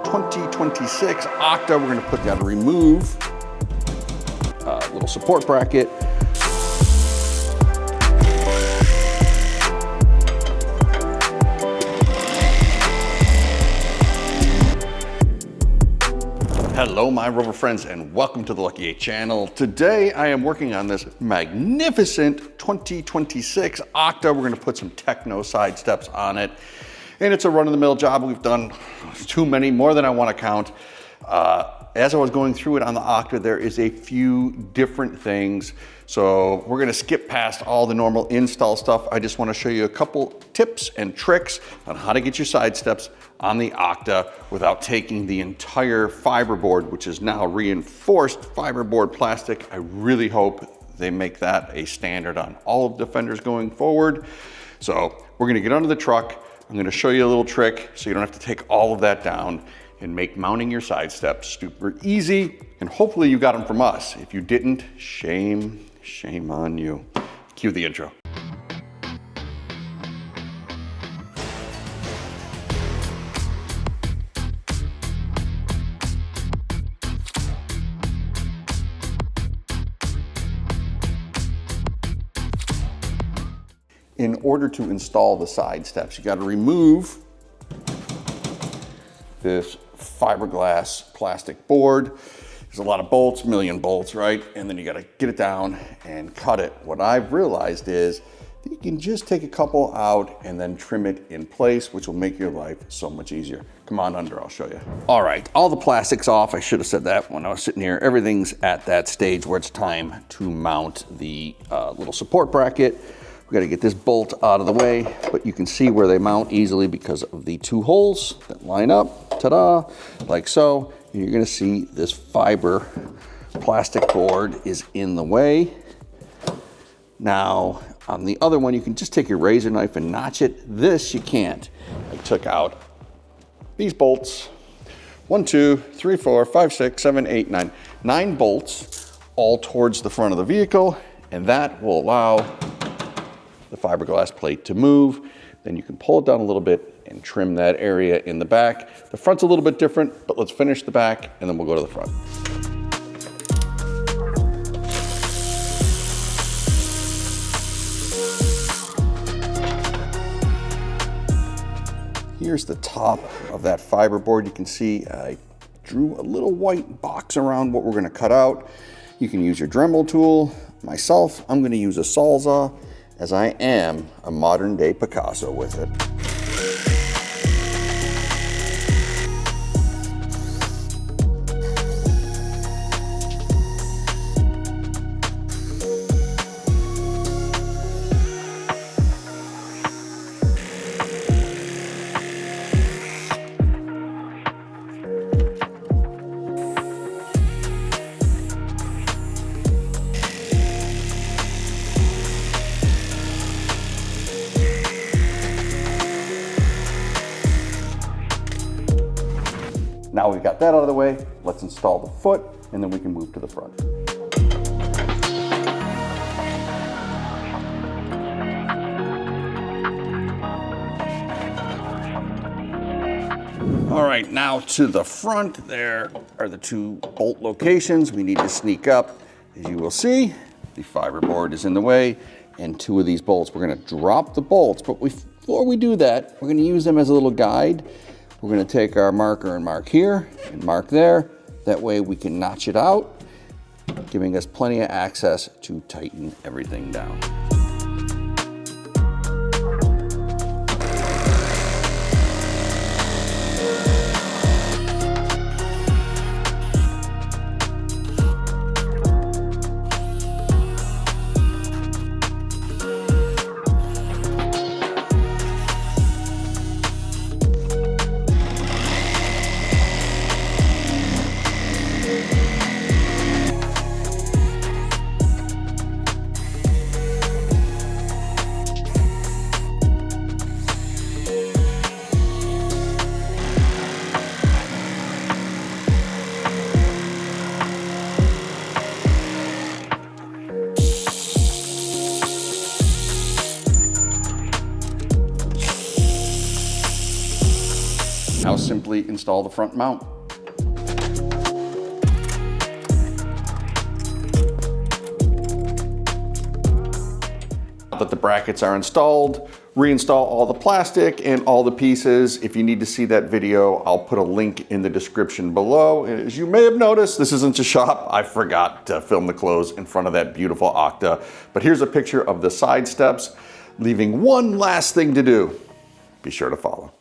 2026 Octa. We're gonna put down a remove, little support bracket. Hello, my rover friends, and welcome to the Lucky 8 channel. Today, I am working on this magnificent 2026 Octa. We're gonna put some techno side steps on it. And it's a run-of-the-mill job. We've done too many, more than I wanna count. As I was going through it on the Octa, there is a few different things. So we're gonna skip past all the normal install stuff. I just wanna show you a couple tips and tricks on how to get your side steps on the Octa without taking the entire fiberboard, which is now reinforced fiberboard plastic. I really hope they make that a standard on all of Defenders going forward. So we're gonna get under the truck. I'm gonna show you a little trick so you don't have to take all of that down and make mounting your side steps super easy. And hopefully you got them from us. If you didn't, shame on you. Cue the intro. In order to install the side steps, you got to remove this fiberglass plastic board. There's a lot of bolts, a million bolts, right? And then you got to get it down and cut it. What I've realized is that you can just take a couple out and then trim it in place, which will make your life so much easier. Come on under, I'll show you. All right, all the plastic's off. I should have said that when I was sitting here. Everything's at that stage where it's time to mount the little support bracket. We got to get this bolt out of the way, but you can see where they mount easily because of the two holes that line up, ta-da, like so. And you're gonna see this fiber plastic board is in the way. Now, on the other one, you can just take your razor knife and notch it. This you can't. I took out these bolts. 1, 2, 3, 4, 5, 6, 7, 8, 9. 9 bolts all towards the front of the vehicle, and that will allow the fiberglass plate to move. Then you can pull it down a little bit and trim that area in the back. The front's a little bit different, but let's finish the back and then we'll go to the front. Here's the top of that fiberboard. You can see I drew a little white box around what we're gonna cut out. You can use your Dremel tool. Myself, I'm gonna use a Sawzall, as I am a modern day Picasso with it. Now we've got that out of the way, let's install the foot and then we can move to the front. All right, now to the front, there are the two bolt locations we need to sneak up. As you will see, the fiberboard is in the way and 2 of these bolts. We're gonna drop the bolts, but before we do that, we're gonna use them as a little guide. We're gonna take our marker and mark here and mark there. That way we can notch it out, giving us plenty of access to tighten everything down. install the front mount. Now that the brackets are installed, reinstall all the plastic and all the pieces. If you need to see that video, I'll put a link in the description below. As you may have noticed, this isn't a shop. I forgot to film the clothes in front of that beautiful Octa. But here's a picture of the side steps, leaving one last thing to do. Be sure to follow.